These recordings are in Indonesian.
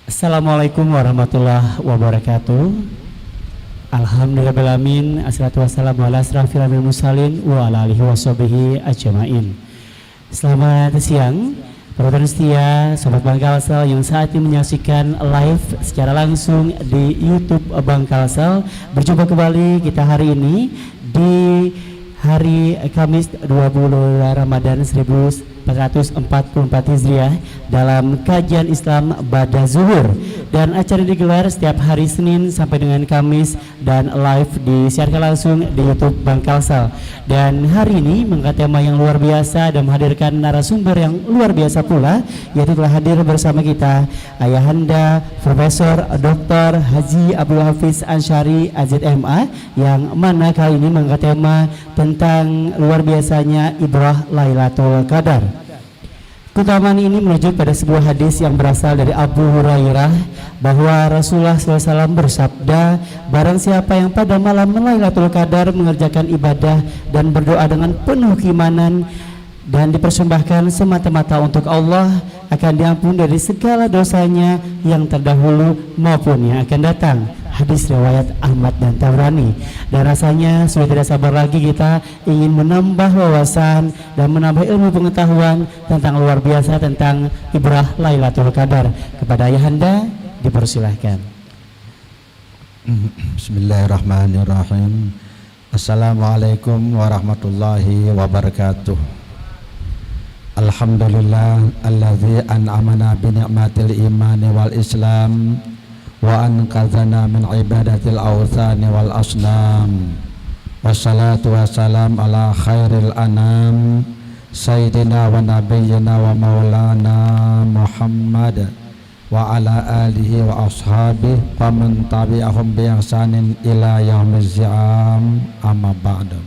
Assalamualaikum warahmatullahi wabarakatuh. Alhamdulillahirrahmanirrahim. Assalatu wassalamu ala asrafil mursalin wa ala alihi washabihi ajmain. Selamat siang para setia Sobat Bang Kalsel yang saat ini menyaksikan live secara langsung di YouTube Bang Kalsel. Berjumpa kembali kita hari ini di hari Kamis 20 Ramadan 1444 Hijriah dalam kajian Islam Ba'da Zuhur, dan acara digelar setiap hari Senin sampai dengan Kamis dan live disiarkan langsung di YouTube Bang Kalsel. Dan hari ini mengangkat tema yang luar biasa dan menghadirkan narasumber yang luar biasa pula, yaitu telah hadir bersama kita Ayahanda Profesor Dr. Haji Abdul Hafiz Ansyari AZMA, yang mana kali ini mengangkat tema tentang luar biasanya ibrah Lailatul Qadar. Keutamaan ini merujuk pada sebuah hadis yang berasal dari Abu Hurairah bahwa Rasulullah SAW bersabda, barang siapa yang pada malam Lailatul Qadar mengerjakan ibadah dan berdoa dengan penuh keimanan dan dipersembahkan semata-mata untuk Allah, akan diampuni dari segala dosanya yang terdahulu maupun yang akan datang. Hadis riwayat Ahmad dan Tabrani. Dan rasanya sudah tidak sabar lagi kita ingin menambah wawasan dan menambah ilmu pengetahuan tentang luar biasa tentang ibrah Lailatul Qadar. Kepada Ayahanda dipersilahkan. Bismillahirrahmanirrahim. Assalamualaikum warahmatullahi wabarakatuh. Alhamdulillah alladzi an'amana bi ni'matil imani wal islam wa anqadzana min ibadatil awthani wal asnam. Wassalatu wassalam ala khairil anam sayyidina wa nabiyyina wa maulana Muhammad wa ala alihi wa ashabihi wa man tabi'ahum bi ihsanin ila yaumiz ziyam, amma ba'du.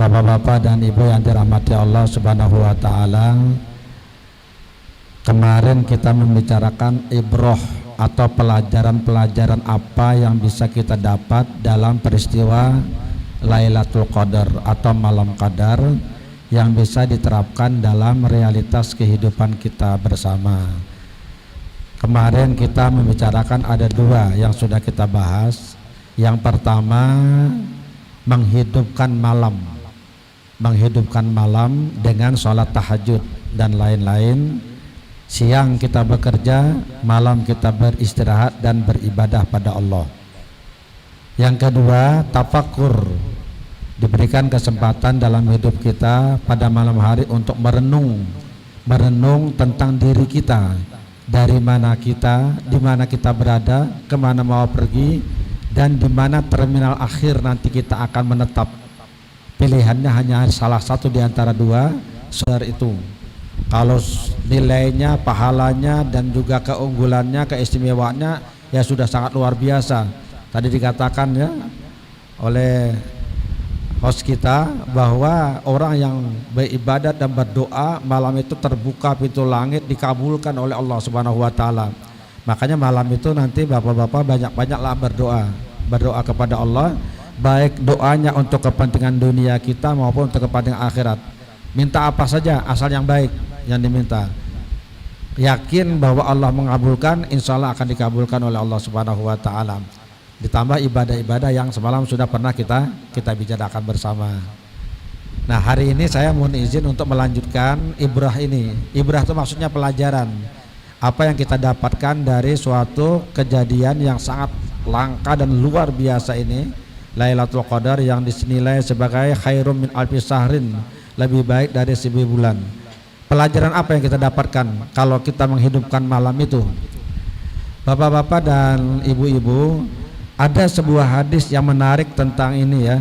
Bapak-bapak dan ibu yang dirahmati Allah Subhanahu wa taala, kemarin kita membicarakan ibrah atau pelajaran-pelajaran apa yang bisa kita dapat dalam peristiwa Lailatul Qadar atau malam Qadar yang bisa diterapkan dalam realitas kehidupan kita bersama. Kemarin kita membicarakan ada dua yang sudah kita bahas. Yang pertama, menghidupkan malam dengan sholat tahajud dan lain-lain. Siang kita bekerja, malam kita beristirahat dan beribadah pada Allah. Yang kedua, tafakur, diberikan kesempatan dalam hidup kita pada malam hari untuk merenung tentang diri kita, dari mana kita, di mana kita berada, kemana mau pergi, dan di mana terminal akhir nanti kita akan menetap. Pilihannya hanya salah satu di antara dua, saudara itu. Kalau nilainya, pahalanya, dan juga keunggulannya, keistimewaannya ya sudah sangat luar biasa. Tadi dikatakan ya oleh host kita bahwa orang yang beribadat dan berdoa malam itu terbuka pintu langit, dikabulkan oleh Allah Subhanahu wa taala. Makanya malam itu nanti bapak-bapak banyak-banyaklah berdoa kepada Allah, baik doanya untuk kepentingan dunia kita maupun untuk kepentingan akhirat. Minta apa saja asal yang baik yang diminta. Yakin bahwa Allah mengabulkan, insya Allah akan dikabulkan oleh Allah Subhanahu wa taala. Ditambah ibadah-ibadah yang semalam sudah pernah kita bicarakan bersama. Nah, hari ini saya mohon izin untuk melanjutkan ibrah ini. Ibrah itu maksudnya pelajaran. Apa yang kita dapatkan dari suatu kejadian yang sangat langka dan luar biasa ini, Lailatul Qadar, yang dinilai sebagai khairum min alfi sahrin, lebih baik dari 1000 bulan. Pelajaran apa yang kita dapatkan kalau kita menghidupkan malam itu? Bapak-bapak dan ibu-ibu, ada sebuah hadis yang menarik tentang ini ya.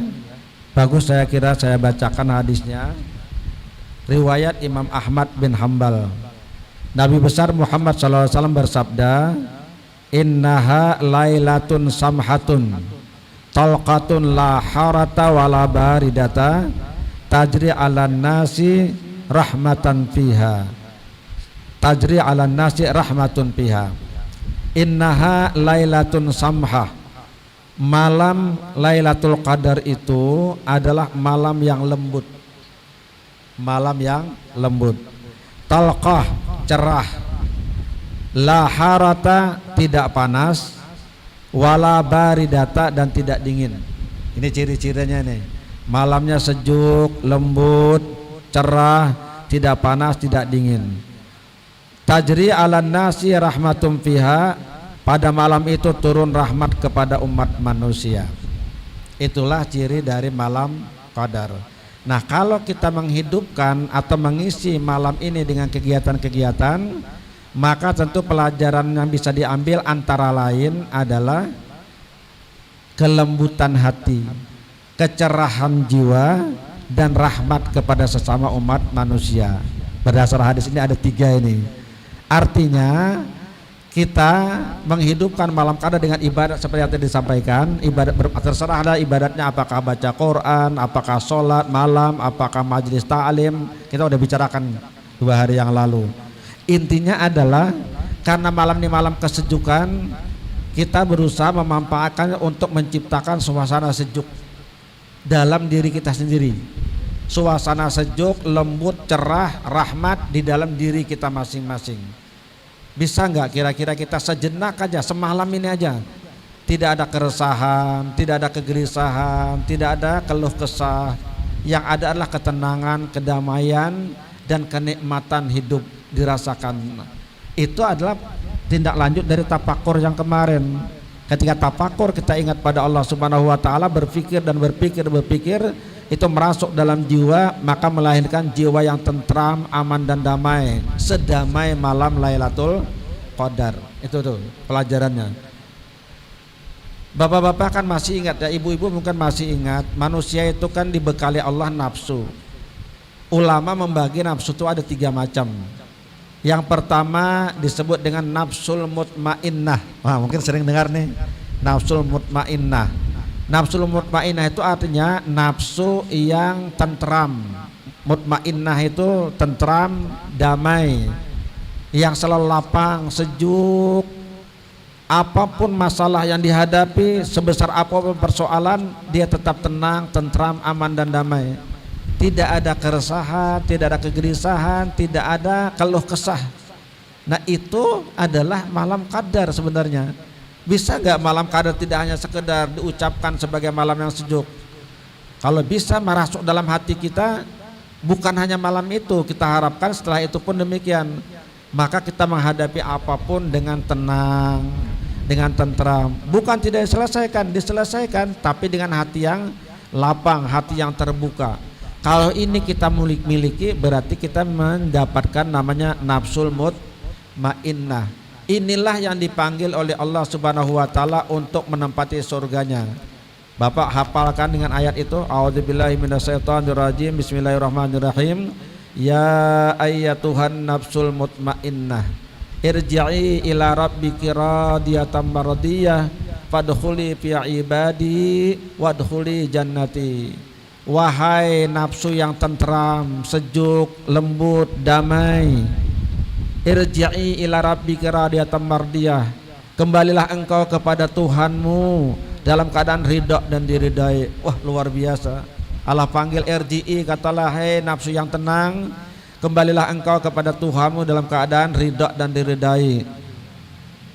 Bagus, saya kira saya bacakan hadisnya. Riwayat Imam Ahmad bin Hambal. Nabi besar Muhammad SAW bersabda, innaha lailatun samhatun talqatun la harata wala baridata tajri ala nasi rahmatan fiha, tajri ala nasi rahmatun fiha. Innaha lailatun samhah, malam Lailatul Qadar itu adalah malam yang lembut, malam yang lembut. Talqah, cerah, la harata tidak panas, wala baridata dan tidak dingin. Ini ciri-cirinya nih. Malamnya sejuk, lembut, cerah, tidak panas, tidak dingin. Tajri 'alan nasi rahmatum fiha, pada malam itu turun rahmat kepada umat manusia. Itulah ciri dari malam qadar. Nah, kalau kita menghidupkan atau mengisi malam ini dengan kegiatan-kegiatan, maka tentu pelajaran yang bisa diambil antara lain adalah kelembutan hati, kecerahan jiwa, dan rahmat kepada sesama umat manusia. Berdasar hadis ini ada 3 ini. Artinya kita menghidupkan malam qadar dengan ibadat seperti yang tadi disampaikan. Ibadat terserah ada ibadatnya, apakah baca Quran, apakah sholat malam, apakah majelis ta'lim. Kita udah bicarakan 2 hari yang lalu. Intinya adalah karena malam ini malam kesejukan, kita berusaha memanfaatkannya untuk menciptakan suasana sejuk dalam diri kita sendiri. Suasana sejuk, lembut, cerah, rahmat di dalam diri kita masing-masing. Bisa nggak kira-kira kita sejenak aja, semalam ini aja, tidak ada keresahan, tidak ada kegelisahan, tidak ada keluh kesah. Yang ada adalah ketenangan, kedamaian, dan kenikmatan hidup dirasakan. Itu adalah tindak lanjut dari tafakur yang kemarin. Ketika tafakur kita ingat pada Allah Subhanahu wa taala, berpikir dan berpikir, itu merasuk dalam jiwa, maka melahirkan jiwa yang tentram, aman dan damai, sedamai malam Lailatul Qadar. Itu tuh pelajarannya. Bapak-bapak kan masih ingat ya, ibu-ibu mungkin masih ingat, manusia itu kan dibekali Allah nafsu. Ulama membagi nafsu itu ada 3 macam. Yang pertama disebut dengan nafsul mutmainnah. Wah, mungkin sering dengar nih, nafsul mutmainnah. Nafsul mutmainnah itu artinya nafsu yang tentram. Mutmainnah itu tentram, damai, yang selalu lapang, sejuk. Apapun masalah yang dihadapi, sebesar apapun persoalan, dia tetap tenang, tentram, aman dan damai. Tidak ada keresahan, tidak ada kegelisahan, tidak ada keluh kesah. Nah, itu adalah malam qadar sebenarnya. Bisa nggak malam qadar tidak hanya sekedar diucapkan sebagai malam yang sejuk? Kalau bisa merasuk dalam hati kita, bukan hanya malam itu, kita harapkan setelah itu pun demikian. Maka kita menghadapi apapun dengan tenang, dengan tentram. Bukan tidak diselesaikan, tapi dengan hati yang lapang, hati yang terbuka. Kalau ini kita miliki, berarti kita mendapatkan namanya nafsul mutmainnah. Inilah yang dipanggil oleh Allah Subhanahu wa taala untuk menempati surganya. Bapak hafalkan dengan ayat itu, a'udzubillahi minasyaitonirrajim, bismillahirrahmanirrahim. Ya ayyatuhan nafsul mutmainnah, irji'i ila rabbiki radiyatan mardiyah, fadkhuli fi ibadi wadkhuli jannati. Wahai nafsu yang tentram, sejuk, lembut, damai, irji'i ila rabbika radiyatan mardiyah, kembalilah engkau kepada Tuhanmu dalam keadaan ridha dan diridai. Wah, luar biasa. Allah panggil irji'i, katalah hei nafsu yang tenang, kembalilah engkau kepada Tuhanmu dalam keadaan ridha dan diridai.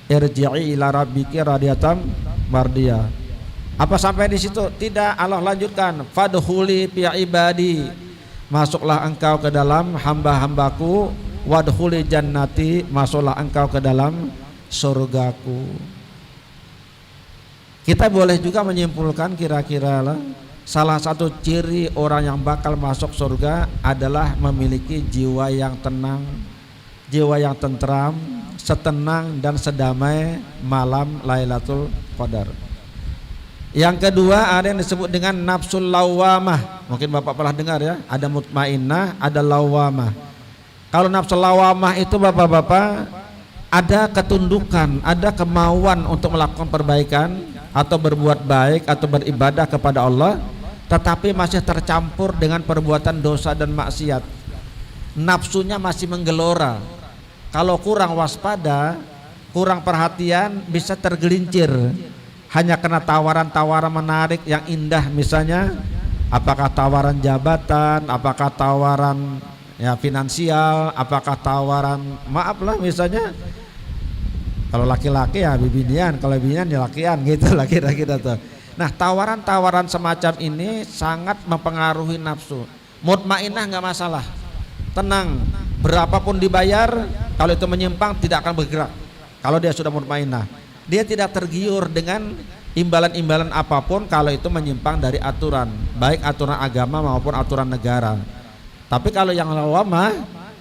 Irji'i ila rabbika radiyatan mardiyah. Apa sampai di situ? Tidak, Allah lanjutkan, fadkhuli fi ibadi, masuklah engkau ke dalam hamba-hambaku, wadkhuli jannati, masuklah engkau ke dalam surgaku. Kita boleh juga menyimpulkan kira-kira lah, salah satu ciri orang yang bakal masuk surga adalah memiliki jiwa yang tenang, jiwa yang tentram, setenang dan sedamai malam Lailatul Qadar. Yang kedua ada yang disebut dengan nafsul lawamah. Mungkin Bapak pernah dengar ya, ada mutmainnah, ada lawamah. Kalau nafsul lawamah itu Bapak-bapak, ada ketundukan, ada kemauan untuk melakukan perbaikan atau berbuat baik atau beribadah kepada Allah, tetapi masih tercampur dengan perbuatan dosa dan maksiat. Nafsunya masih menggelora. Kalau kurang waspada, kurang perhatian, bisa tergelincir hanya karena tawaran-tawaran menarik yang indah, misalnya apakah tawaran jabatan, apakah tawaran ya finansial, apakah tawaran maaf lah misalnya Kalau laki-laki ya bibinian, kalau bibinian ya lakian gitu lah kira-kira tuh. Nah, tawaran-tawaran semacam ini sangat mempengaruhi nafsu. Mutmainah nggak masalah, tenang, berapapun dibayar, kalau itu menyimpang tidak akan bergerak. Kalau dia sudah mutmainah, dia tidak tergiur dengan imbalan-imbalan apapun kalau itu menyimpang dari aturan, baik aturan agama maupun aturan negara. Tapi kalau yang lawamah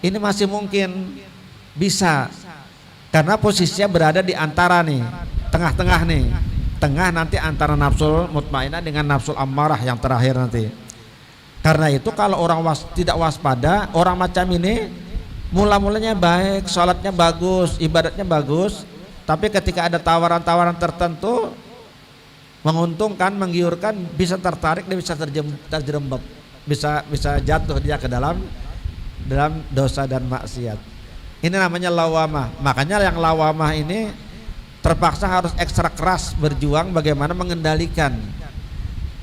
ini masih mungkin bisa, karena posisinya berada di antara nih, tengah-tengah nih, tengah nanti antara nafsul mutmainah dengan nafsul ammarah yang terakhir nanti. Karena itu kalau orang tidak waspada, orang macam ini mula-mulanya baik, sholatnya bagus, ibadatnya bagus, tapi ketika ada tawaran-tawaran tertentu menguntungkan, menggiurkan, bisa tertarik, dia bisa terjerembab, bisa jatuh dia ke dalam dosa dan maksiat. Ini namanya lawamah. Makanya yang lawamah ini terpaksa harus ekstra keras berjuang bagaimana mengendalikan.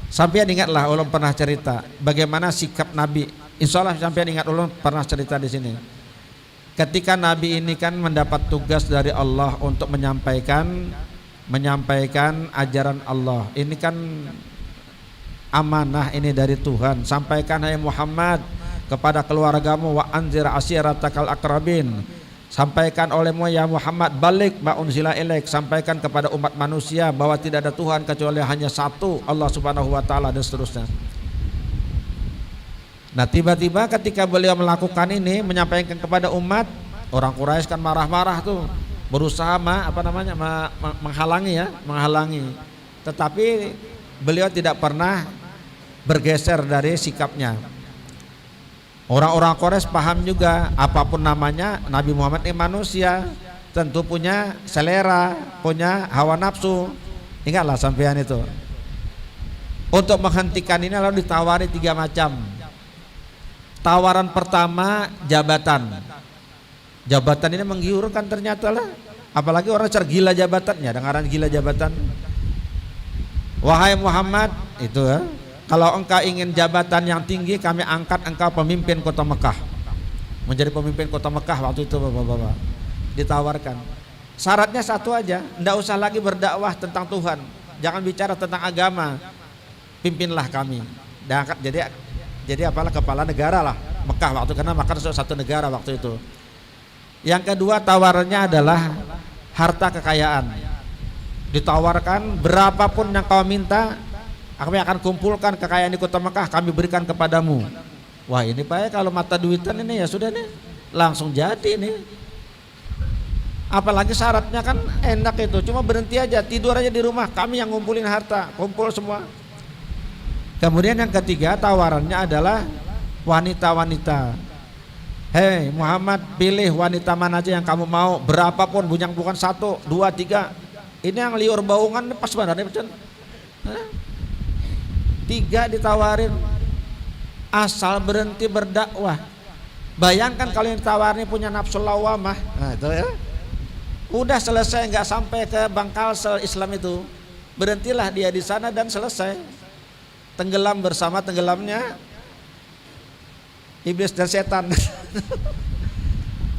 Sampai ingatlah, ulun pernah cerita bagaimana sikap Nabi. Insya Allah sampai ingat, ulun pernah cerita di sini. Ketika Nabi ini kan mendapat tugas dari Allah untuk menyampaikan ajaran Allah. Ini kan amanah ini dari Tuhan. Sampaikan hai Muhammad kepada keluargamu, wa anzir ashiratakal akrabin. Sampaikan olehmu ya Muhammad, balik ma unzila ilaik, sampaikan kepada umat manusia bahwa tidak ada Tuhan kecuali hanya satu, Allah Subhanahu wa taala, dan seterusnya. Nah, tiba-tiba ketika beliau melakukan ini, menyampaikan kepada umat, orang Quraisy kan marah-marah tuh, berusaha menghalangi. Tetapi beliau tidak pernah bergeser dari sikapnya. Orang-orang Quraisy paham juga, apapun namanya, Nabi Muhammad ini manusia, tentu punya selera, punya hawa nafsu. Ingatlah sampean itu. Untuk menghentikan ini lalu ditawari 3 macam. Tawaran pertama, jabatan. Jabatan ini menggiurkan ternyata lah. Apalagi orang gila jabatannya, dengaran gila jabatan. Wahai Muhammad, itu ya, kalau engkau ingin jabatan yang tinggi, kami angkat engkau pemimpin kota Mekah. Menjadi pemimpin kota Mekah waktu itu bapak-bapak. Ditawarkan. Syaratnya satu aja, tidak usah lagi berdakwah tentang Tuhan. Jangan bicara tentang agama. Pimpinlah kami. Dan jadi apalah, kepala negara lah Mekah waktu, karena Mekah satu negara waktu itu. Yang kedua tawarannya adalah harta kekayaan. Ditawarkan berapapun yang kau minta, kami akan kumpulkan kekayaan di kota Mekah, kami berikan kepadamu. Wah, ini Pak ya, kalau mata duitan ini ya sudah nih, langsung jadi nih. Apalagi syaratnya kan enak itu, cuma berhenti aja, tidur aja di rumah, kami yang ngumpulin harta, kumpul semua. Kemudian yang ketiga tawarannya adalah wanita-wanita. Hei Muhammad, pilih wanita mana aja yang kamu mau, berapapun, bukan 1, 2, 3. Ini yang liur baungan pas banget nih, 3 ditawarin, asal berhenti berdakwah. Bayangkan kalau yang ditawarin punya nafsu lawamah, nah itu ya, udah selesai, nggak sampai ke Bangkalsel Islam itu, berhentilah dia di sana dan selesai, tenggelam bersama tenggelamnya iblis dan setan.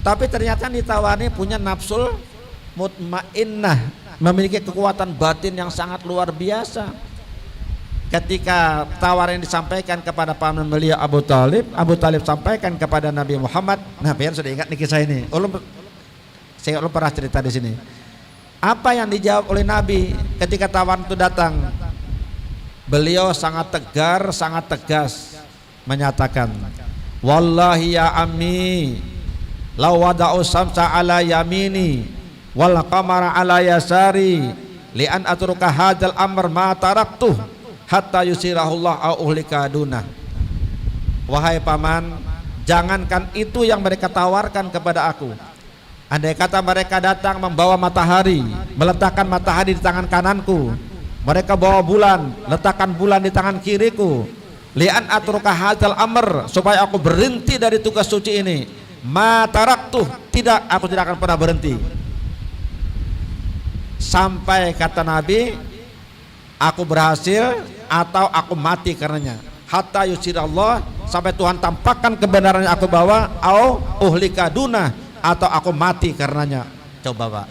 Tapi ternyata ditawarin punya nafsul mutmainnah, memiliki kekuatan batin yang sangat luar biasa. Ketika tawaran disampaikan kepada paman beliau Abu Talib sampaikan kepada Nabi Muhammad. Nah, pian sudah ingat nih kisah ini. Saya pernah cerita di sini. Apa yang dijawab oleh Nabi ketika tawaran itu datang? Beliau sangat tegar, sangat tegas menyatakan, wallahi ya ammi, law wada'u samsa ala yamini wal qamara ala yasari li an atruka hadzal amr ma taraktuh hatta yusirahullah au uhlika dunah. Wahai paman, jangankan itu yang mereka tawarkan kepada aku. Andai kata mereka datang membawa matahari, meletakkan matahari di tangan kananku, mereka bawa bulan, letakkan bulan di tangan kiriku, li'an atruka hadzal amr, supaya aku berhenti dari tugas suci ini, ma taraktuh, tidak, aku tidak akan pernah berhenti. Sampai kata Nabi, aku berhasil atau aku mati karenanya. Hatta yusirallah, sampai Tuhan tampakkan kebenaran yang aku bawa, au uhlika dunah, atau aku mati karenanya. Coba Pak,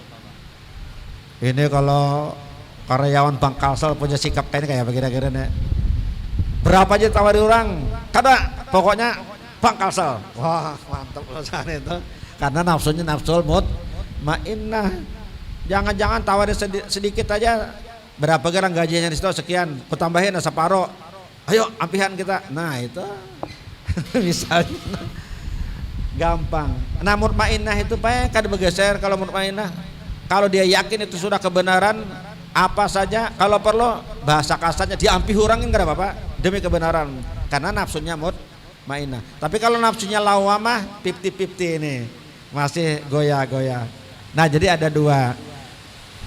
Ini kalau karyawan Bank Kalsel punya sikap kayak kira-kira nih. Berapa aja tawari orang? Kada, pokoknya Bank Kalsel. Wah, mantap perusahaan itu. Karena nafsunya nafsul mutmainnah. Jangan-jangan tawarin sedikit aja. Berapa gerang gajinya di situ sekian, kutambahin separuh. Ayo ampihan kita. Nah, itu misalnya gampang. Nah, mutmainnah itu Pak kada bergeser kalau mutmainnah. Kalau dia yakin itu sudah kebenaran, apa saja kalau perlu bahasa kasarnya diampi hurangin kada apa-apa demi kebenaran. Karena nafsunya mutmainnah. Tapi kalau nafsunya lawamah 50-50 ini. Masih goyah-goyah. Nah, jadi ada dua.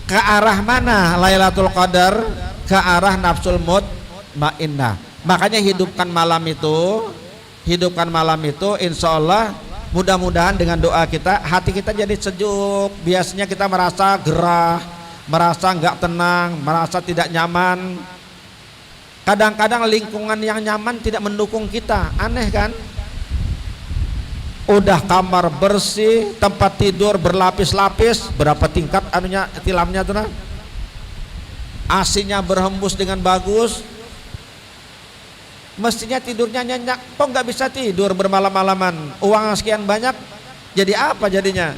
Ke arah mana Lailatul Qadar? Ke arah nafsul mutmainnah. Makanya hidupkan malam itu, insya Allah mudah-mudahan dengan doa kita hati kita jadi sejuk. Biasanya kita merasa gerah, merasa nggak tenang, merasa tidak nyaman. Kadang-kadang lingkungan yang nyaman tidak mendukung kita, aneh kan? Udah kamar bersih, tempat tidur berlapis-lapis, berapa tingkat anunya tilamnya tuh nah. AC-nya berhembus dengan bagus. Mestinya tidurnya nyenyak, kok nggak bisa tidur bermalam-malaman? Uang sekian banyak, jadi apa jadinya?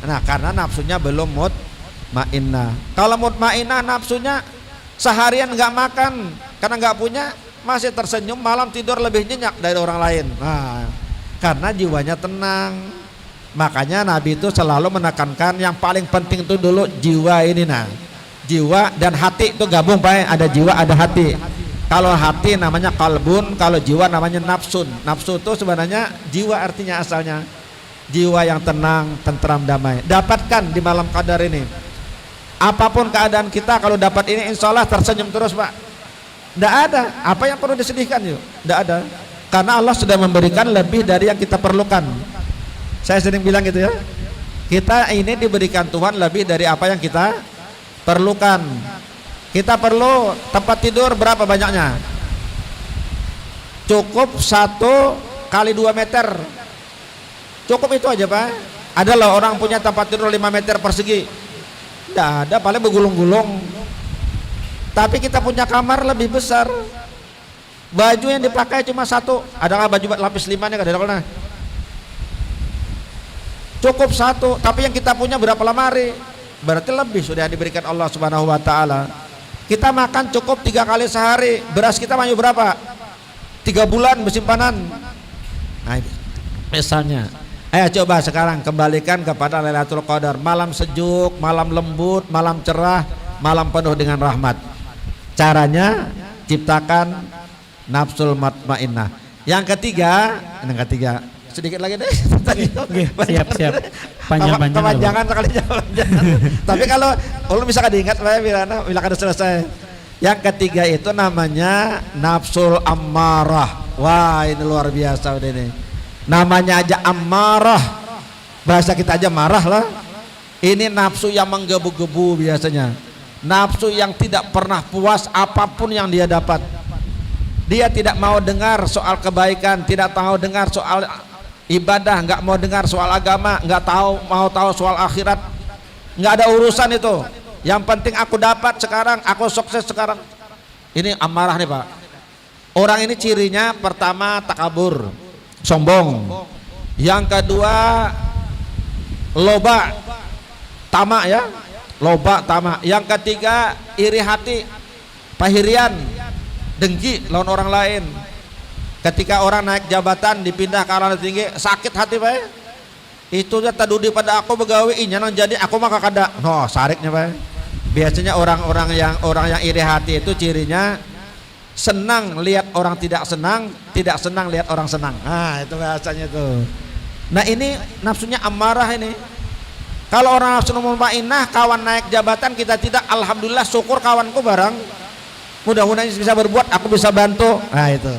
Nah, karena nafsunya belum mutmainnah. Kalau mutmainnah nafsunya seharian nggak makan, karena nggak punya, masih tersenyum, malam tidur lebih nyenyak dari orang lain. Nah, karena jiwanya tenang. Makanya Nabi itu selalu menekankan yang paling penting itu dulu jiwa ini nah. Jiwa dan hati itu gabung Pak, ada jiwa ada hati. Kalau hati namanya kalbun, kalau jiwa namanya nafsun. Nafsu itu sebenarnya jiwa artinya asalnya. Jiwa yang tenang, tentram, damai. Dapatkan di malam qadar ini. Apapun keadaan kita kalau dapat ini insya Allah tersenyum terus Pak. Tidak ada. Apa yang perlu disedihkan yuk? Tidak ada. Karena Allah sudah memberikan lebih dari yang kita perlukan. Saya sering bilang gitu ya. Kita ini diberikan Tuhan lebih dari apa yang kita perlukan. Kita perlu tempat tidur berapa banyaknya? Cukup 1 kali 2 meter. Cukup itu aja Pak. Ada loh orang punya tempat tidur 5 meter persegi. Tidak ada, paling bergulung-gulung. Tapi kita punya kamar lebih besar. Baju yang dipakai cuma 1. Adakah baju lapis 5 nya kada ada? Cukup 1, tapi yang kita punya berapa lemari? Berarti lebih sudah diberikan Allah Subhanahu wa taala. Kita makan cukup 3 kali sehari. Beras kita banyak berapa? 3 bulan bersimpanan. Nah, misalnya. Ayo coba sekarang kembalikan kepada Lailatul Qadar. Malam sejuk, malam lembut, malam cerah, malam penuh dengan rahmat. Caranya ciptakan nafsul mutmainnah. Yang ketiga sedikit lagi deh. Siap. Panjang-panjang. Sekali jalan. Tapi kalau ulun bisa diingat bila kada selesai. Yang ketiga itu namanya nafsul ammarah. Wah, ini luar biasa udah ini. Namanya aja ammarah. Bahasa kita aja marah lah. Ini nafsu yang menggebu-gebu biasanya. Nafsu yang tidak pernah puas apapun yang dia dapat. Dia tidak mau dengar soal kebaikan, tidak tahu dengar soal ibadah, nggak mau dengar soal agama, nggak mau tahu soal akhirat, nggak ada urusan itu. Yang penting aku dapat sekarang, aku sukses sekarang. Ini amarah nih Pak. Orang ini cirinya pertama takabur, sombong. Yang kedua loba, tamak ya, loba tamak. Yang ketiga iri hati, pahirian, dengki lawan orang lain. Ketika orang naik jabatan dipindah ke arah tinggi, sakit hati Pak. Itu dia tadudi pada aku begawi inya nang jadi aku mah kada. No, sariknya Pak. Biasanya orang yang iri hati itu cirinya senang lihat orang tidak senang lihat orang senang. Nah, itu bahasanya tuh. Nah, ini nafsunya amarah ini. Kalau orang nafsu mutmainnah, kawan naik jabatan kita tidak, alhamdulillah syukur kawanku barang. Mudah-mudahan bisa berbuat, aku bisa bantu. Nah, itu.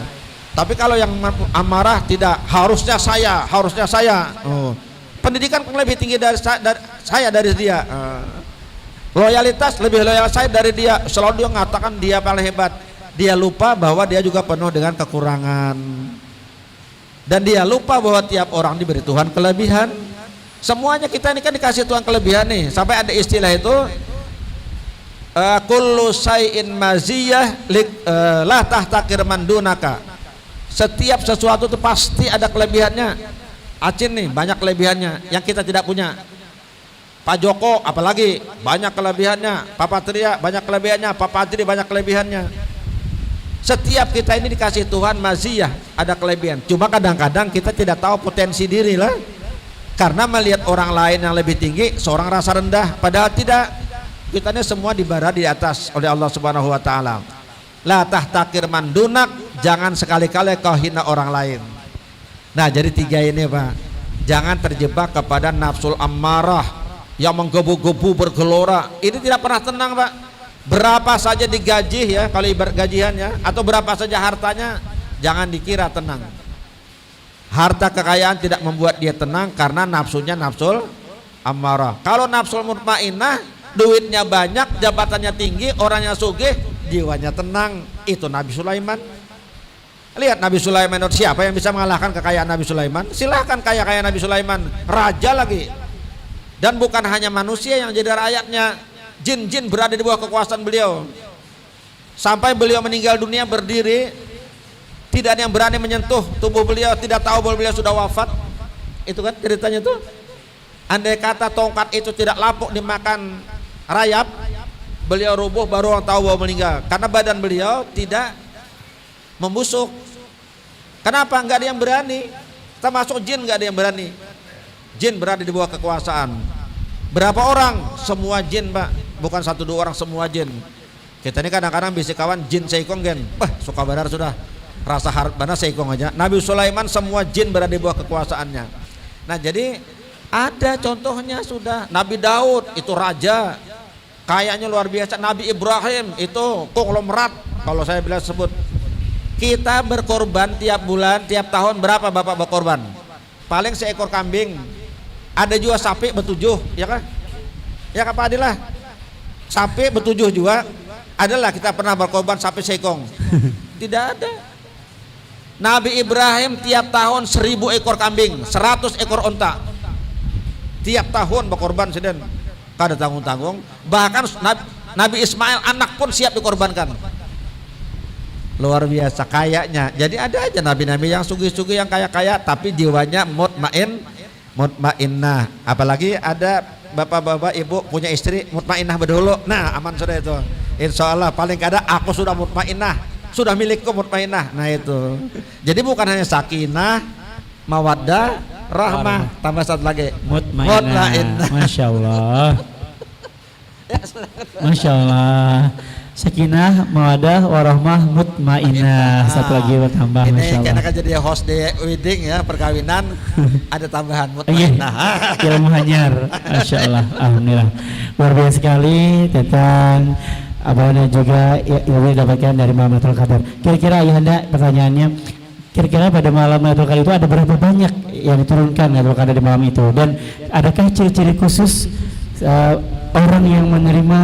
Tapi kalau yang amarah tidak, harusnya saya. Oh. Pendidikan lebih tinggi dari dia. Loyalitas lebih loyal saya dari dia. Selalu dia mengatakan dia paling hebat. Dia lupa bahwa dia juga penuh dengan kekurangan. Dan dia lupa bahwa tiap orang diberi Tuhan kelebihan. Semuanya kita ini kan dikasih Tuhan kelebihan nih. Sampai ada istilah itu, kullu syai'in maziyah la tahtakir man dunaka. Setiap sesuatu itu pasti ada kelebihannya. Acin nih banyak kelebihannya yang kita tidak punya. Pak Joko apalagi banyak kelebihannya, Pak Patria banyak kelebihannya, Pak Padri banyak kelebihannya. Setiap kita ini dikasih Tuhan maziyah, ada kelebihan. Cuma kadang-kadang kita tidak tahu potensi diri lah. Karena melihat orang lain yang lebih tinggi, seorang rasa rendah, padahal tidak. Kita ini semua dibara di atas oleh Allah Subhanahu wa taala. La tahtakir man dunak, jangan sekali-kali kau hina orang lain. Nah, jadi 3 ini, Pak. Jangan terjebak kepada nafsul ammarah yang menggebu-gebu bergelora. Ini tidak pernah tenang, Pak. Berapa saja digaji ya, kalau ibarat gajiannya, atau berapa saja hartanya, jangan dikira tenang. Harta kekayaan tidak membuat dia tenang karena nafsunya nafsul ammarah. Kalau nafsul mutmainnah, duitnya banyak, jabatannya tinggi, orangnya sugih, jiwanya tenang. Itu Nabi Sulaiman. Lihat Nabi Sulaiman, siapa yang bisa mengalahkan kekayaan Nabi Sulaiman? Silahkan kaya-kaya Nabi Sulaiman, raja lagi. Dan bukan hanya manusia yang jadi rakyatnya, jin-jin berada di bawah kekuasaan beliau. Sampai beliau meninggal dunia berdiri, tidak ada yang berani menyentuh tubuh beliau, tidak tahu bahwa beliau sudah wafat. Itu kan ceritanya tuh. Andai kata tongkat itu tidak lapuk dimakan rayap, beliau rubuh baru orang tahu bahwa meninggal. Karena badan beliau tidak membusuk. Kenapa? Enggak ada yang berani. Termasuk jin enggak ada yang berani. Jin berada di bawah kekuasaan. Berapa orang? Semua jin, Pak. Bukan 1-2 orang, semua jin. Kita ini kadang-kadang bisa kawan jin seikong gen. Wah, suka benar sudah. Rasa harap benar seikong aja. Nabi Sulaiman semua jin berada di bawah kekuasaannya. Nah, jadi ada contohnya sudah. Nabi Daud itu raja, kayaknya luar biasa. Nabi Ibrahim itu konglomerat. Kalau saya bilang sebut, kita berkorban tiap bulan, tiap tahun berapa Bapak berkorban? Paling seekor kambing. Ada juga sapi ber7, ya kan? Ya Pak Adilah. Sapi ber7 juga. Adalah kita pernah berkorban sapi seekong. Tidak ada. Nabi Ibrahim tiap tahun 1000 ekor kambing, 100 ekor onta. Tiap tahun berkorban seden. Kada tanggung-tanggung. Bahkan Nabi Ismail anak pun siap dikorbankan. Luar biasa kayaknya. Jadi ada aja nabi-nabi yang sugih-sugih, yang kaya-kaya, tapi jiwanya mutmainnah. Apalagi ada bapak-bapak ibu punya istri mutmainnah berdulu. Nah, aman sudah itu. Insya Allah paling kada aku sudah mutmainnah. Sudah milikku mutmainnah. Nah itu. Jadi bukan hanya sakinah, mawaddah, rahmah, tambah satu lagi mutmainnah. Masya Allah. Masya Allah. Sakinah, mawaddah, warahmah, mutmainnah. Satu lagi bertambah. Masya Allah. Ini karena jadi host di wedding ya, perkawinan ada tambahan mutmainnah. Ilmu hanyar. Masya Allah. Alhamdulillah. Luar biasa sekali tentang apa dan juga yang didapatkan dari malam Lailatul Qadar. Kira-kira Ayahanda pertanyaannya, kira-kira pada malam Lailatul Qadar itu ada berapa banyak yang diturunkan Lailatul Qadar di malam itu, dan adakah ciri-ciri khusus orang yang menerima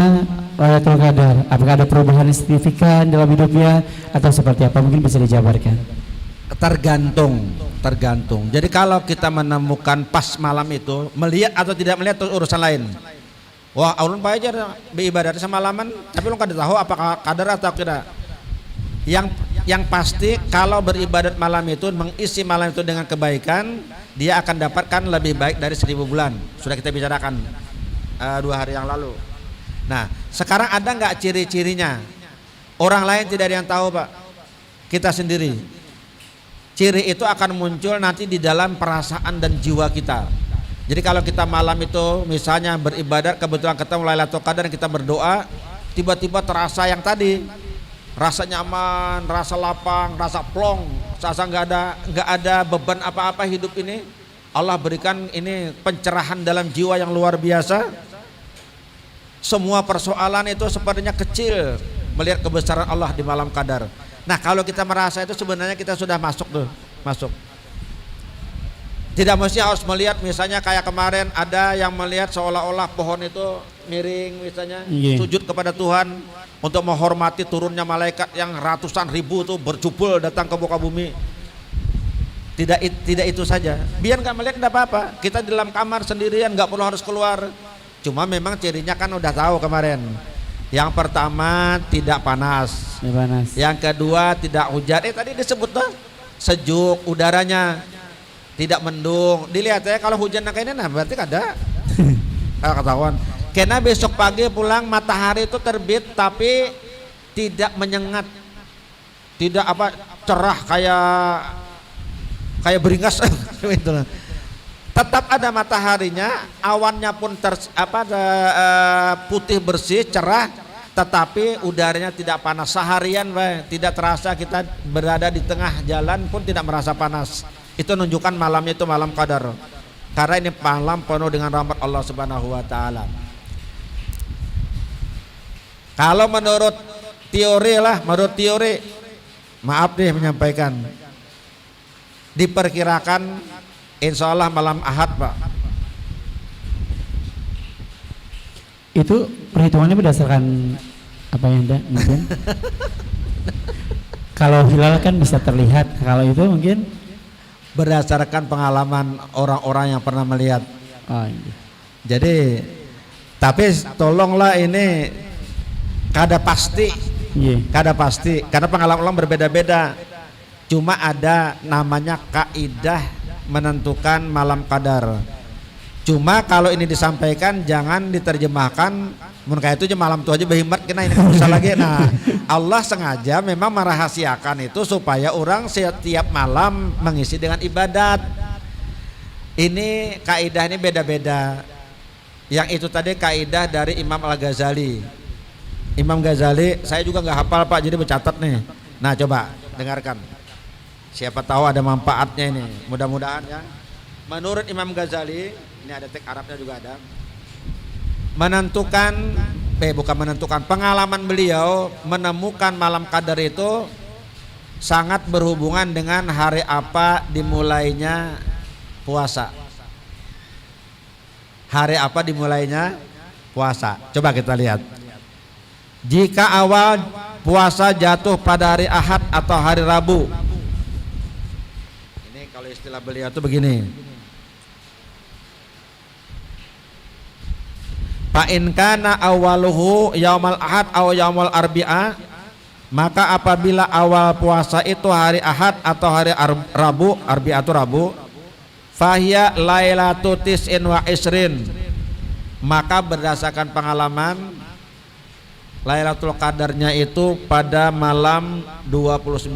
Lailatul Qadar? Apakah ada perubahan signifikan dalam hidupnya atau seperti apa? Mungkin bisa dijabarkan. Tergantung. Jadi kalau kita menemukan pas malam itu, melihat atau tidak melihat itu urusan lain. Wah, ulun bae aja beribadah semalaman, tapi lu kada tahu apakah kadar atau tidak. Yang pasti kalau beribadat malam itu, mengisi malam itu dengan kebaikan, dia akan dapatkan lebih baik dari 1000 bulan. Sudah kita bicarakan 2 hari yang lalu. Nah, sekarang ada nggak ciri-cirinya? Orang lain tidak ada yang tahu, Pak. Kita sendiri. Ciri itu akan muncul nanti di dalam perasaan dan jiwa kita. Jadi kalau kita malam itu misalnya beribadat, kebetulan ketemu Lailatul Qadar dan kita berdoa, tiba-tiba terasa yang tadi, rasa nyaman, rasa lapang, rasa plong, rasa nggak ada beban apa-apa hidup ini. Allah berikan ini pencerahan dalam jiwa yang luar biasa. Semua persoalan itu sepertinya kecil melihat kebesaran Allah di malam Qadar. Nah, kalau kita merasa itu sebenarnya kita sudah masuk. Tidak mesti harus melihat, misalnya kayak kemarin ada yang melihat seolah-olah pohon itu miring misalnya, sujud kepada Tuhan untuk menghormati turunnya malaikat yang ratusan ribu itu berjubel datang ke muka bumi. Tidak itu saja. Biar nggak melihat tidak apa-apa. Kita di dalam kamar sendirian, nggak perlu harus keluar. Cuma memang cirinya kan udah tahu kemarin. Yang pertama tidak panas. Tidak panas. Yang kedua tidak hujan. Tadi disebut tuh sejuk udaranya, tidak mendung. Dilihat ya kalau hujan kayak ini, nah berarti ada ketahuan. Karena besok pagi pulang matahari itu terbit tapi tidak menyengat, tidak apa cerah kayak beringas gitu. Tetap ada mataharinya, awannya pun putih bersih, cerah, tetapi udaranya tidak panas seharian, tidak terasa kita berada di tengah jalan pun tidak merasa panas. Itu menunjukkan malamnya itu malam qadar. Karena ini malam penuh dengan rahmat Allah Subhanahu wa taala. Kalau menurut teori, maaf deh menyampaikan, diperkirakan insya Allah malam Ahad, Pak. Itu perhitungannya berdasarkan apa yang ada mungkin? Kalau hilal kan bisa terlihat, kalau itu mungkin berdasarkan pengalaman orang-orang yang pernah melihat. Oh, iya. Jadi, tapi tolonglah ini kada pasti, karena pengalaman orang berbeda-beda. Cuma ada namanya kaidah menentukan malam qadar. Cuma kalau ini disampaikan jangan diterjemahkan mun kayak itu aja malam tuh aja behimat kena ini bisa lagi. Nah, Allah sengaja memang merahasiakan itu supaya orang setiap malam mengisi dengan ibadat. Ini kaidah ini beda-beda. Yang itu tadi kaidah dari Imam Al-Ghazali. Imam Ghazali saya juga nggak hafal, Pak, jadi bercatat nih. Nah, coba dengarkan. Siapa tahu ada manfaatnya ini. Mudah-mudahan ya. Menurut Imam Ghazali, ini ada teks Arabnya juga ada. Pengalaman beliau menemukan malam qadar itu sangat berhubungan dengan hari apa dimulainya puasa. Hari apa dimulainya puasa? Coba kita lihat. Jika awal puasa jatuh pada hari Ahad atau hari Rabu. Ini kalau istilah beliau itu begini. Fa in kana awaluhu yaumal ahad aw yaumul arbi'a, maka apabila awal puasa itu hari Ahad atau hari Rabu, arbi'atu Rabu, fahiya lailatu tis'in wa isrin, maka berdasarkan pengalaman Lailatul Qadarnya itu pada malam 29.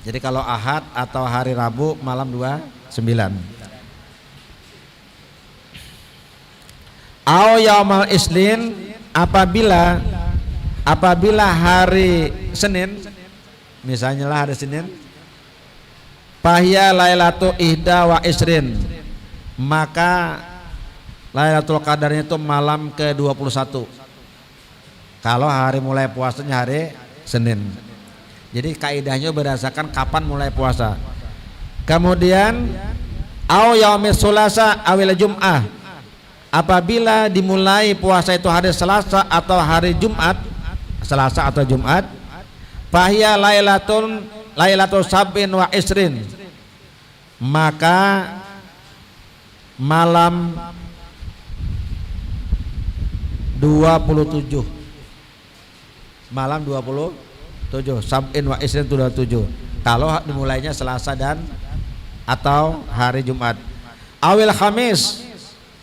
Jadi kalau Ahad atau hari Rabu malam 29. Au yaumal isnin, apabila hari Senin, misalnya lah hari Senin, fahiya lailatu ihda wa isrin, maka Lailatul Qadarnya itu malam ke-21. Kalau hari mulai puasanya hari Senin. Jadi kaidahnya berdasarkan kapan mulai puasa. Kemudian au yaumis sulasa awil jum'ah, apabila dimulai puasa itu hari Selasa atau hari Jumat, Selasa atau Jumat, fahiya lailatul sab'in wa isrin, maka malam 27, malam 27, sab'in wa isrin 27, kalau dimulainya Selasa dan atau hari Jumat. Awil Khamis,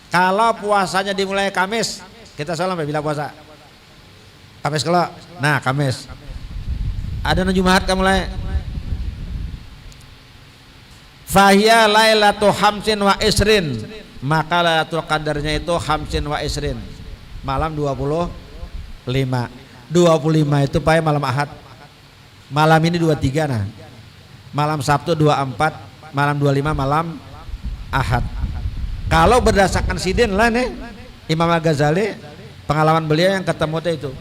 kalau puasanya dimulai Kamis, kita salam bila puasa Kamis kalau, nah Kamis ada Jumat kamu mulai, fahiya lailatu hamsin wa isrin, maka Lailatul Qadarnya itu hamsin wa isrin, malam 25. 25 itu pada malam Ahad, malam ini 23, nah malam Sabtu 24, malam 25 malam Ahad. Kalau berdasarkan sidin lah nih Imam Al-Ghazali, pengalaman beliau yang ketemu itu.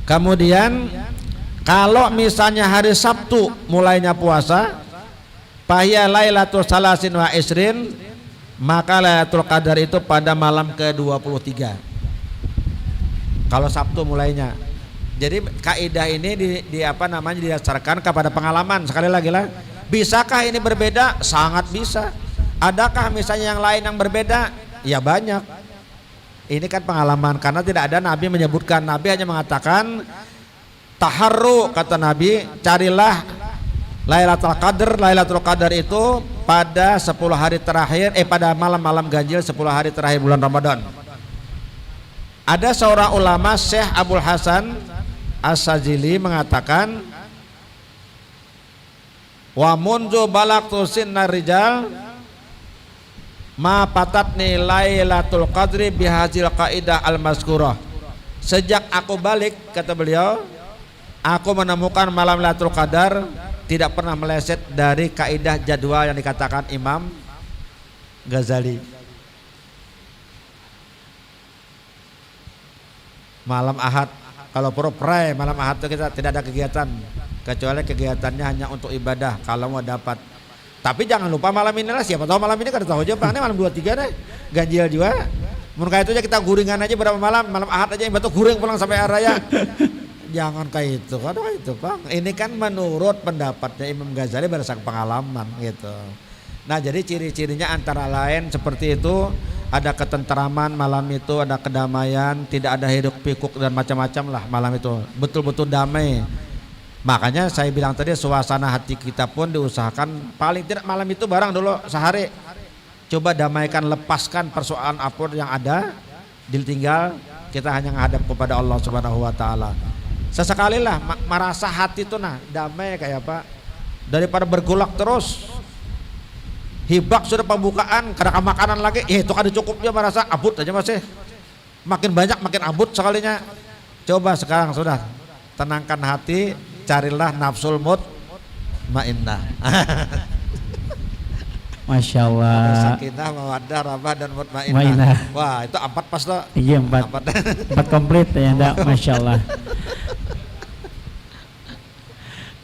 Kemudian kalau misalnya hari Sabtu mulainya puasa, fahiya lailatul salasin wa isrin, maka Lailatul Qadar itu pada malam ke-23. Kalau Sabtu mulainya. Jadi kaidah ini didasarkan kepada pengalaman. Sekali lagi lah, bisakah ini berbeda? Sangat bisa. Adakah misalnya yang lain yang berbeda? Ya banyak. Ini kan pengalaman, karena tidak ada Nabi menyebutkan. Nabi hanya mengatakan taharru, kata Nabi, carilah Lailatul Qadar. Lailatul Qadar itu pada 10 hari terakhir, pada malam-malam ganjil 10 hari terakhir bulan Ramadan. Ada seorang ulama, Syekh Abdul Hasan As-Sajili, mengatakan wa munzu balagtu sinnar rijal ma patatni lailatul qadri bihazil qaidah al-mazkurah. Sejak aku balik, kata beliau, aku menemukan malam Lailatul Qadar tidak pernah meleset dari kaidah jadwal yang dikatakan Imam Ghazali. Malam Ahad, kalau pray malam Ahad itu kita tidak ada kegiatan, kecuali kegiatannya hanya untuk ibadah kalau mau dapat. Tapi jangan lupa malam ini lah, siapa tahu malam ini kan tahu aja Bang, ini malam 23 deh, ganjil juga. Menurut itu aja kita guringan aja berapa malam Ahad aja yang betul guring pulang sampai hari raya. Jangan kayak itu, kan itu Bang. Ini kan menurut pendapatnya Imam Ghazali berdasarkan pengalaman gitu. Nah, jadi ciri-cirinya antara lain seperti itu, ada ketentraman malam itu, ada kedamaian, tidak ada hiruk pikuk dan macam-macam lah malam itu. Betul-betul damai. Makanya saya bilang tadi, suasana hati kita pun diusahakan paling tidak malam itu barang dulu sehari. Coba damaikan, lepaskan persoalan apapun yang ada, ditinggal, kita hanya menghadap kepada Allah Subhanahu wa taala. Sesekali lah merasa hati itu damai kayak apa, daripada bergolak terus. Hibak sudah pembukaan, kadang makanan lagi, itu kan cukupnya, merasa abut aja masih. Makin banyak makin abut sekalinya. Coba sekarang sudah tenangkan hati, carilah nafsul mutmainnah. Masya Allah. Sakinah, mawaddah, rahmah dan mutmainnah. Wah, itu 4 pas loh. Iya 4 komplit ya, Masya Allah.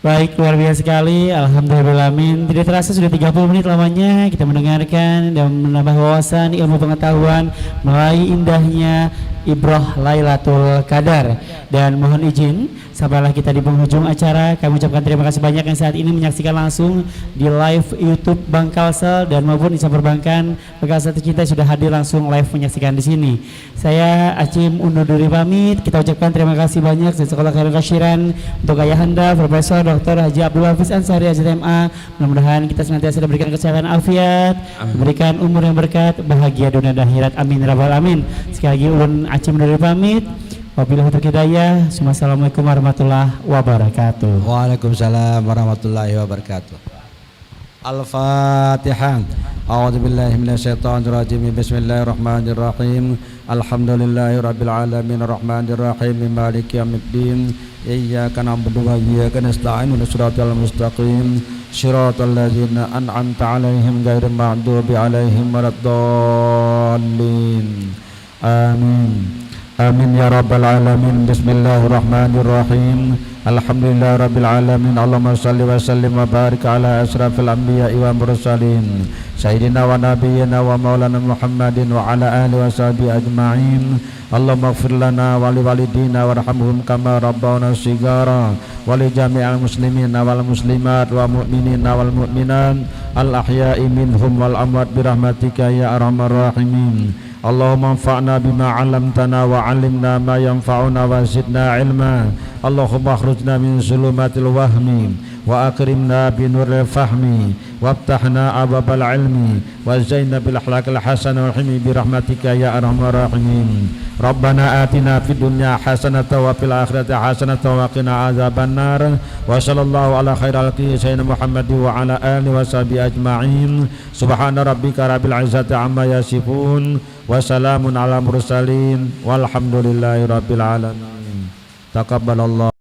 Baik, luar biasa sekali, alhamdulillahirrahmanirrahim. Tidak terasa sudah 30 menit lamanya kita mendengarkan dan menambah wawasan ilmu pengetahuan melalui indahnya ibrah Lailatul Qadar. Dan mohon izin, sampailah kita di penghujung acara. Kami ucapkan terima kasih banyak yang saat ini menyaksikan langsung di live YouTube Bank Kalsel dan maupun Insan Perbankan Kalsel tercinta sudah hadir langsung live menyaksikan di sini. Saya Acim undur diri pamit. Kita ucapkan terima kasih banyak Sekolah Khairul Kasyiran untuk Ayahanda Profesor Dr. Haji Abdul Hafiz Ansari SMA. Mudah-mudahan kita senantiasa diberikan kesehatan afiat, diberikan umur yang berkat, bahagia dunia dan akhirat. Amin rabbal alamin. Sekali lagi ulun Acim undur diri pamit. Wabillahi taufiq hidayah. Assalamualaikum warahmatullahi wabarakatuh. Waalaikumsalam warahmatullahi wabarakatuh. Al-Fatihah. A'udzu billahi minasyaitonir rajim. Bismillahirrahmanirrahim. Alhamdulillahirabbil alamin arrahmanir rahim maliki yaumiddin. Iyyaka na'budu wa iyyaka nasta'in ihdinas siratal mustaqim. Shiratal ladzina an'amta 'alaihim ghairil maghdubi 'alaihim waladdallin. Amin. Amin ya rabbal alamin. Bismillahirrahmanirrahim. Alhamdulillah rabbil alamin. Allahumma salli wa sallim wa barik ala asrafil anbiya'i wa mursalin sayyidina wa nabiyyina wa maulana Muhammadin wa ala alihi wa sahbihi ajma'in. Allahumma ighfir lana wa li walidina warhamhum kama rabbawna shigara wa li jami'il muslimina wal muslimat wa mu'minina wal mu'minat al ahya'i minhum wal amwat bi rahmatika ya arhamar rahimin. Allahumma anfa'na bima 'allamtana wa 'allimna ma yanfa'una wa zidna 'ilma. Allahumma akhrujna min zulumatil wahmi wa akrimna bi nuril fahmi waftahna ababal ilmi wa zainna bil akhlaqil hasanah wa himi bi rahmatika ya arhamar rahimin. Rabbana atina fid dunya hasanatan wa fil akhirati hasanatan wa qina azabannar. Wa sallallahu ala khairal khalqi sayyidina Muhammad wa ala alihi wa sahbihi ajma'in. Subhana rabbika rabbil izzati amma yasifun wa salamun ala mursalin walhamdulillahi rabbil alamin. Taqabbalallah.